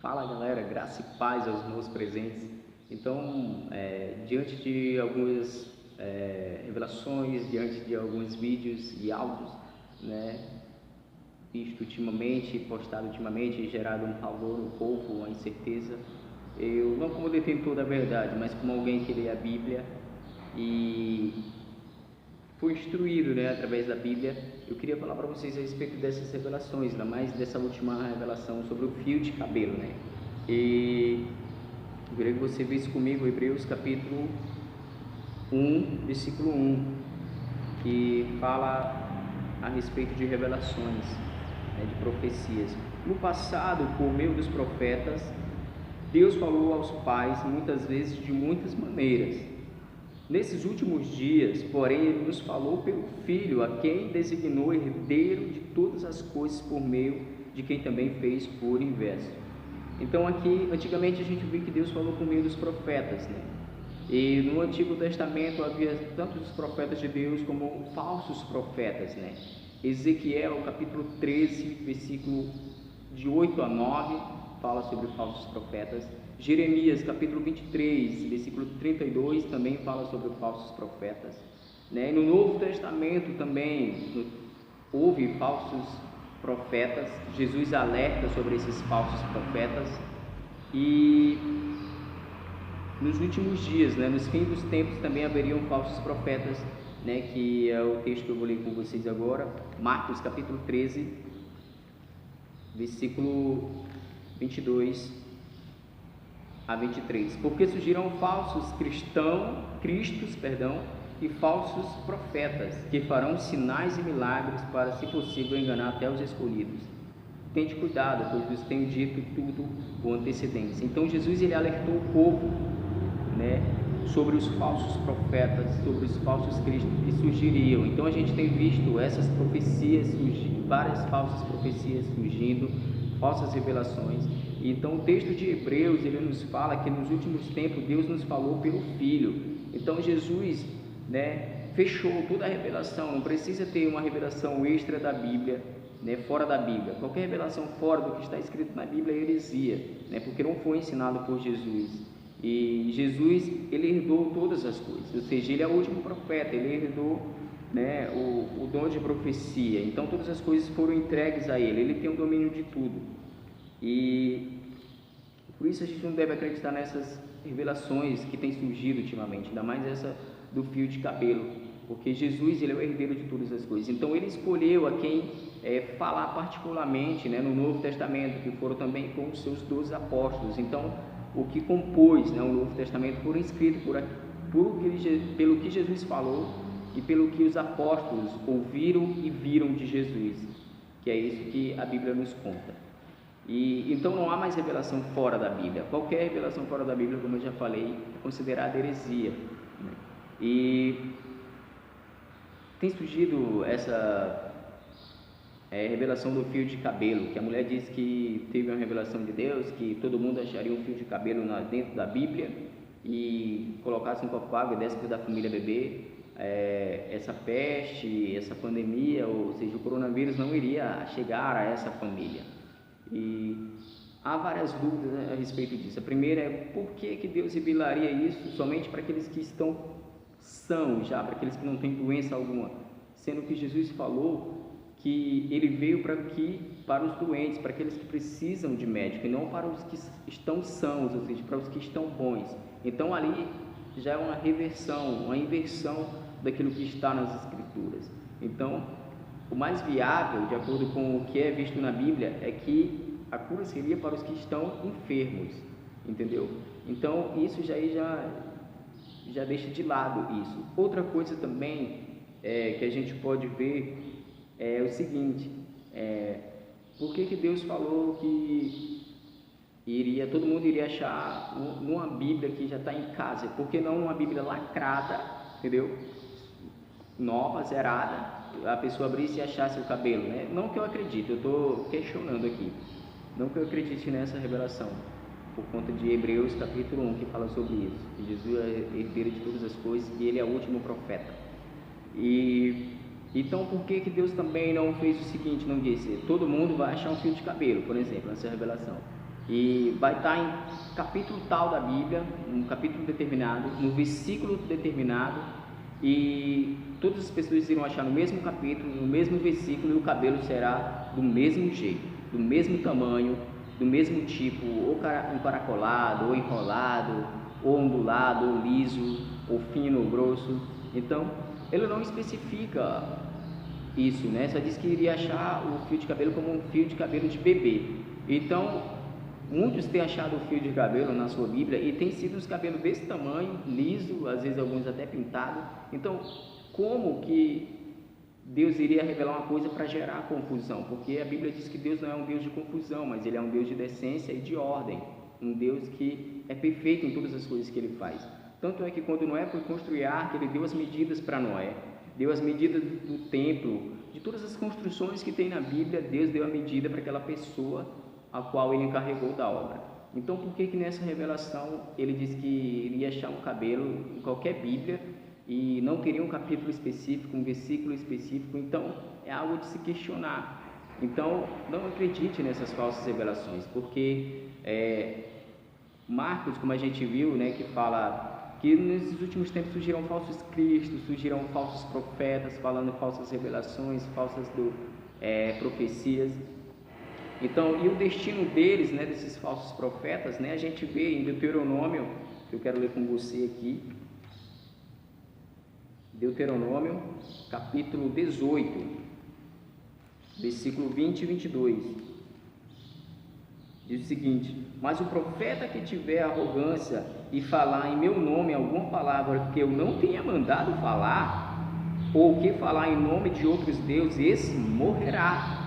Fala galera, graça e paz aos meus presentes. Então, diante de algumas revelações, diante de alguns vídeos e áudios, né, visto ultimamente, postado ultimamente, gerado um pavor no povo, uma incerteza, eu não como detentor da verdade, mas como alguém que lê a Bíblia e foi instruído, né, através da Bíblia. Eu queria falar para vocês a respeito dessas revelações, ainda mais dessa última revelação sobre o fio de cabelo, né? E eu queria que você visse comigo Hebreus capítulo 1, versículo 1, que fala a respeito de revelações, né, de profecias. No passado, por meio dos profetas, Deus falou aos pais muitas vezes de muitas maneiras. Nesses últimos dias, porém, Ele nos falou pelo Filho, a quem designou herdeiro de todas as coisas, por meio de quem também fez por inverso. Então aqui, antigamente a gente viu que Deus falou por meio dos profetas, né? E no Antigo Testamento havia tanto os profetas de Deus como falsos profetas, né? Ezequiel, capítulo 13, versículo de 8 a 9, fala sobre falsos profetas. Jeremias, capítulo 23, versículo 32, também fala sobre falsos profetas, né? E no Novo Testamento também houve falsos profetas. Jesus alerta sobre esses falsos profetas. E nos últimos dias, né, nos fins dos tempos, também haveriam falsos profetas, né, que é o texto que eu vou ler com vocês agora, Marcos, capítulo 13, versículo 22 a 23. Porque surgirão falsos cristos, e falsos profetas, que farão sinais e milagres para, se possível, enganar até os escolhidos. Tente cuidado, pois vos tenho dito tudo com antecedência. Então Jesus ele alertou o povo, né, sobre os falsos profetas, sobre os falsos cristos que surgiriam. Então a gente tem visto essas profecias surgindo, várias falsas profecias surgindo, falsas revelações. Então o texto de Hebreus ele nos fala que nos últimos tempos Deus nos falou pelo Filho. Então Jesus, né, fechou toda a revelação. Não precisa ter uma revelação extra da Bíblia, né, fora da Bíblia. Qualquer revelação fora do que está escrito na Bíblia é heresia, né, porque não foi ensinado por Jesus. E Jesus ele herdou todas as coisas, ou seja, ele é o último profeta, ele herdou, né, o dom de profecia. Então todas as coisas foram entregues a ele tem o domínio de tudo. E por isso a gente não deve acreditar nessas revelações que têm surgido ultimamente, ainda mais essa do fio de cabelo, porque Jesus ele é o herdeiro de todas as coisas. Então ele escolheu a quem falar particularmente, né, no Novo Testamento, que foram também com os seus 12 apóstolos. Então o que compôs, né, o Novo Testamento foram escritos pelo que Jesus falou e pelo que os apóstolos ouviram e viram de Jesus, que é isso que a Bíblia nos conta. E então não há mais revelação fora da Bíblia. Qualquer revelação fora da Bíblia, como eu já falei, é considerada heresia, né? E tem surgido essa revelação do fio de cabelo, que a mulher disse que teve uma revelação de Deus, que todo mundo acharia um fio de cabelo dentro da Bíblia e colocasse um copo d'água e desse para da família beber. Essa peste, essa pandemia, ou seja, o coronavírus não iria chegar a essa família. E há várias dúvidas, né, a respeito disso. A primeira é por que Deus revelaria isso somente para aqueles que estão sãos já, para aqueles que não têm doença alguma, sendo que Jesus falou que ele veio para os doentes, para aqueles que precisam de médico, e não para os que estão sãos, ou seja, para os que estão bons. Então ali já é uma reversão, uma inversão daquilo que está nas Escrituras. Então o mais viável, de acordo com o que é visto na Bíblia, é que a cura seria para os que estão enfermos, entendeu? Então isso já deixa de lado isso. Outra coisa também que a gente pode ver é o seguinte: por que Deus falou que todo mundo iria achar numa Bíblia que já está em casa? Por que não numa Bíblia lacrada, entendeu? Nova, zerada, a pessoa abrisse e achasse o cabelo, né? Não que eu acredite, eu estou questionando aqui, não que eu acredite nessa revelação, por conta de Hebreus capítulo 1, que fala sobre isso, que Jesus é herdeiro de todas as coisas e ele é o último profeta. E então por que Deus também não fez o seguinte, não disse, todo mundo vai achar um fio de cabelo, por exemplo, nessa revelação? E vai estar em capítulo tal da Bíblia, um capítulo determinado, no versículo determinado, e todas as pessoas irão achar no mesmo capítulo, no mesmo versículo, e o cabelo será do mesmo jeito, do mesmo tamanho, do mesmo tipo, ou encaracolado, ou enrolado, ou ondulado, ou liso, ou fino, ou grosso. Então, ele não especifica isso, né? Só diz que iria achar o fio de cabelo como um fio de cabelo de bebê. Então, muitos têm achado o fio de cabelo na sua Bíblia e tem sido os cabelos desse tamanho, liso, às vezes alguns até pintados. Então, como que Deus iria revelar uma coisa para gerar confusão? Porque a Bíblia diz que Deus não é um Deus de confusão, mas Ele é um Deus de decência e de ordem, um Deus que é perfeito em todas as coisas que Ele faz. Tanto é que quando Noé foi construir a arca, Ele deu as medidas para Noé, deu as medidas do templo, de todas as construções que tem na Bíblia, Deus deu a medida para aquela pessoa a qual Ele encarregou da obra. Então, por que nessa revelação Ele diz que iria achar um cabelo em qualquer Bíblia e não teria um capítulo específico, um versículo específico? Então, é algo de se questionar. Então, não acredite nessas falsas revelações, porque Marcos, como a gente viu, né, que fala que nesses últimos tempos surgirão falsos cristos, surgirão falsos profetas, falando falsas revelações, falsas profecias. Então, e o destino deles, né, desses falsos profetas, né, a gente vê em Deuteronômio, que eu quero ler com você aqui, Deuteronômio, capítulo 18, versículo 20 e 22, diz o seguinte: mas o profeta que tiver arrogância e falar em meu nome alguma palavra que eu não tenha mandado falar, ou que falar em nome de outros deuses, esse morrerá.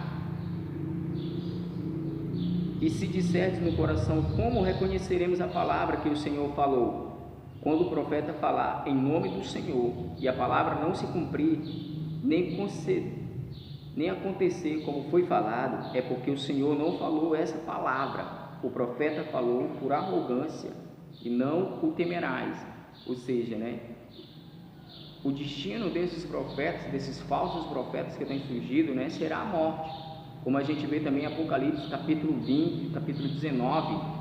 E se disserdes no coração, como reconheceremos a palavra que o Senhor falou? Quando o profeta falar em nome do Senhor e a palavra não se cumprir, nem acontecer como foi falado, é porque o Senhor não falou essa palavra. O profeta falou por arrogância e não o temerás. Ou seja, né, o destino desses profetas, desses falsos profetas que têm surgido, né, será a morte. Como a gente vê também em Apocalipse, capítulo 20, capítulo 19,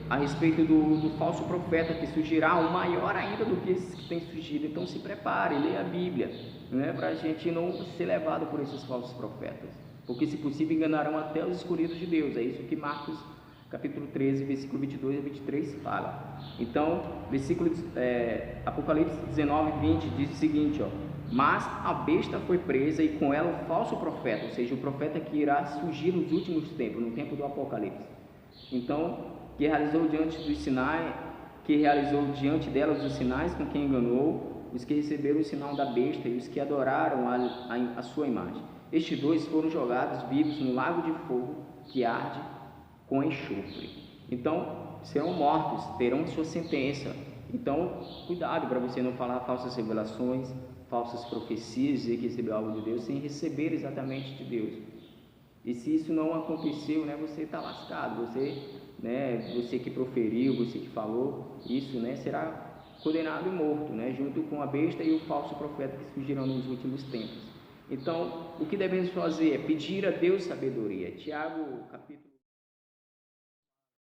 a respeito do falso profeta que surgirá, um maior ainda do que esses que têm surgido. Então se prepare, leia a Bíblia, né, para a gente não ser levado por esses falsos profetas, porque se possível enganarão até os escolhidos de Deus. É isso que Marcos capítulo 13, versículo 22 a 23 fala. Então, Apocalipse 19, 20 diz o seguinte, ó: mas a besta foi presa e com ela o falso profeta, ou seja, o profeta que irá surgir nos últimos tempos, no tempo do Apocalipse. Então, que realizou diante delas os sinais com quem enganou os que receberam o sinal da besta e os que adoraram a sua imagem. Estes dois foram jogados vivos no lago de fogo que arde com enxofre. Então, serão mortos, terão sua sentença. Então, cuidado para você não falar falsas revelações, falsas profecias, dizer que recebeu algo de Deus sem receber exatamente de Deus. E se isso não aconteceu, né, você está lascado. Você que proferiu, você que falou isso, né, será condenado e morto, né, junto com a besta e o falso profeta que surgirão nos últimos tempos. Então, o que devemos fazer é pedir a Deus sabedoria. Tiago, capítulo